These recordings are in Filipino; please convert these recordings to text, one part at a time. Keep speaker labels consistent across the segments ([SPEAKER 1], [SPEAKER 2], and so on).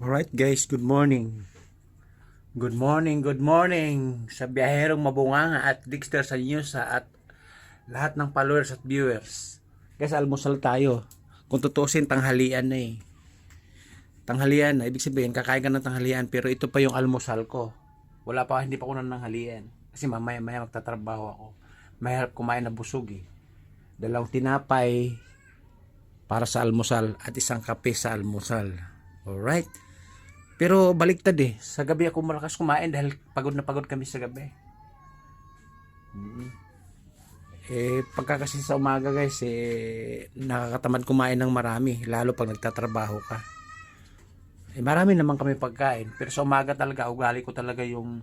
[SPEAKER 1] Alright guys, good morning. Good morning, good morning sa biyaherong mabunganga at Dexter sa news at lahat ng followers at viewers. Guys, almusal tayo. Kung tutusin, tanghalian na eh. Tanghalian na, ibig sabihin, kakain ka ng tanghalian pero ito pa yung almusal ko. Hindi pa ako nanghalian. Kasi mamaya magtatrabaho ako. Mahirap kumain na busog eh. 2 tinapay para sa almusal at 1 kape sa almusal. Alright. Pero baliktad eh. Sa gabi ako malakas kumain dahil pagod na pagod kami sa gabi. Pagka kasi sa umaga guys, nakakatamad kumain ng marami. Lalo pag nagtatrabaho ka. Marami naman kami pagkain. Pero sa umaga talaga, ugali ko talaga yung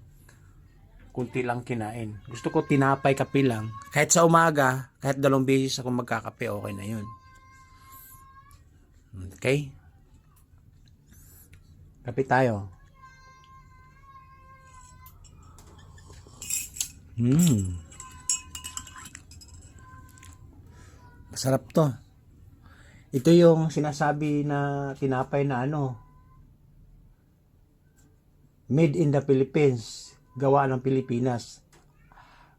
[SPEAKER 1] kunti lang kinain. Gusto ko tinapay, kape lang. Kahit sa umaga, kahit 2 beses ako magkakape, okay na yun. Okay? Kape tayo. Masarap to. Ito yung sinasabi na tinapay na made in the Philippines. Gawa ng Pilipinas.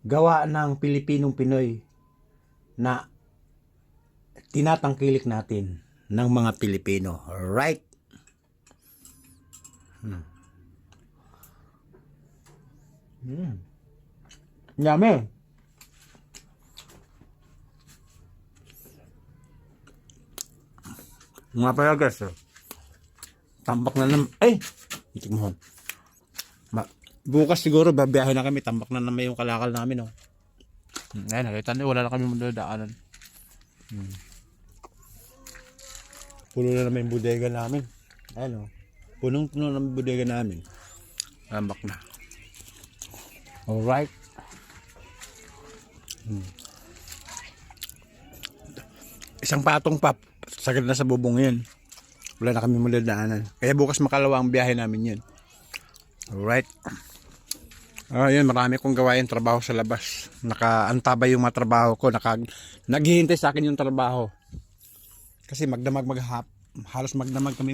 [SPEAKER 1] Gawa ng Pilipinong Pinoy na tinatangkilik natin ng mga Pilipino. Alright? Yummy. Mga pala guys, tambak na naman. Itik mo. Bukas siguro babiyahe na kami. Tambak na naman yung kalakal namin. Ayun, nakita nyo, wala na kami madadaanan. Puno na naman yung bodega namin. Ayun, punong-puno na yung bodega namin. Tambak na. Alright. Isang patong pap. Sagad na sa bubong yun. Wala na kami madadaanan. Kaya bukas makalawa ang biyahe namin yun. Alright. Yun, marami kong gawain trabaho sa labas. Nakaantabay yung mga trabaho ko. Naghihintay sa akin yung trabaho. Kasi halos magdamag kami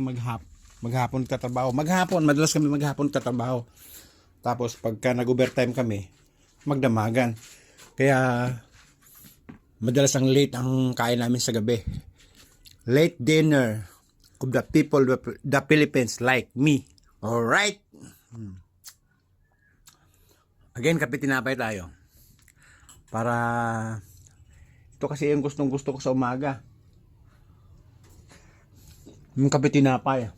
[SPEAKER 1] maghapon katrabaho. Madalas kami maghapon katrabaho. Tapos pagka nag-overtime kami, magdamagan. Kaya madalas ang late ang kain namin sa gabi. Late dinner of the people, the Philippines like me. Alright? Again, kape tinapay tayo. Para ito kasi yung gustong gusto ko sa umaga. Yung kape tinapay.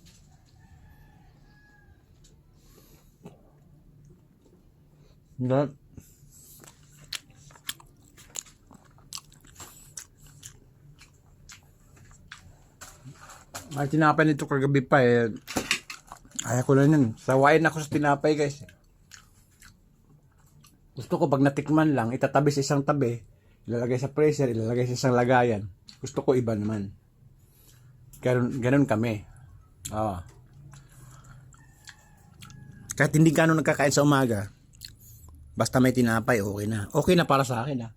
[SPEAKER 1] May tinapay nito kagabi pa eh. Ayaw ko na yun. Sawain ako sa tinapay guys. Gusto ko pag natikman lang, itatabi sa isang tabi, ilalagay sa freezer, ilalagay sa isang lagayan. Gusto ko iba naman. Ganun kami. Kahit hindi gano'n nagkakain sa umaga, basta may tinapay, okay na. Okay na para sa akin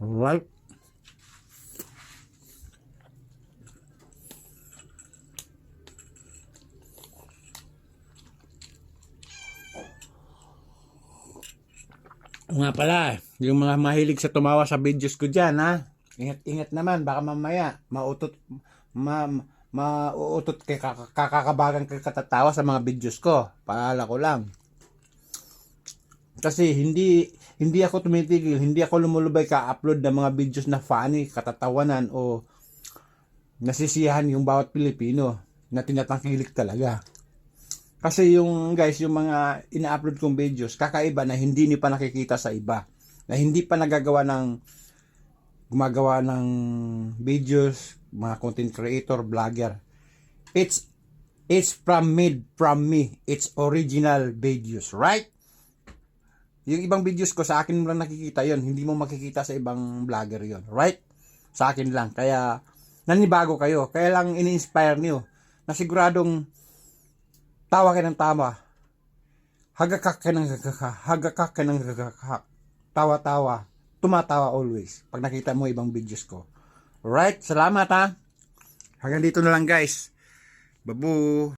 [SPEAKER 1] Alright. Nga pala, yung mga mahilig sa tumawa sa videos ko dyan, ingat naman, baka mamaya mautot kakakabagan katatawa sa mga videos ko. Paalala ko lang. Kasi hindi ako tumitigil, hindi ako lumulubay ka-upload ng mga videos na funny, katatawanan o nasisiyahan yung bawat Pilipino na tinatangkilik talaga. Kasi yung mga ina-upload kong videos, kakaiba na hindi niyo pa nakikita sa iba. Na hindi pa gumagawa ng videos, mga content creator, vlogger. It's made from me. It's original videos, right? Yung ibang videos ko, sa akin mo lang nakikita yon, hindi mo makikita sa ibang vlogger yon, right? Sa akin lang. Kaya, nanibago kayo. Kaya lang ini-inspire niyo na siguradong tawa ka ng tama. Hagakak ka ng tawa-tawa. Tumatawa always. Pag nakita mo ibang videos ko. Alright, salamat ha. Hanggang dito na lang guys. Babu.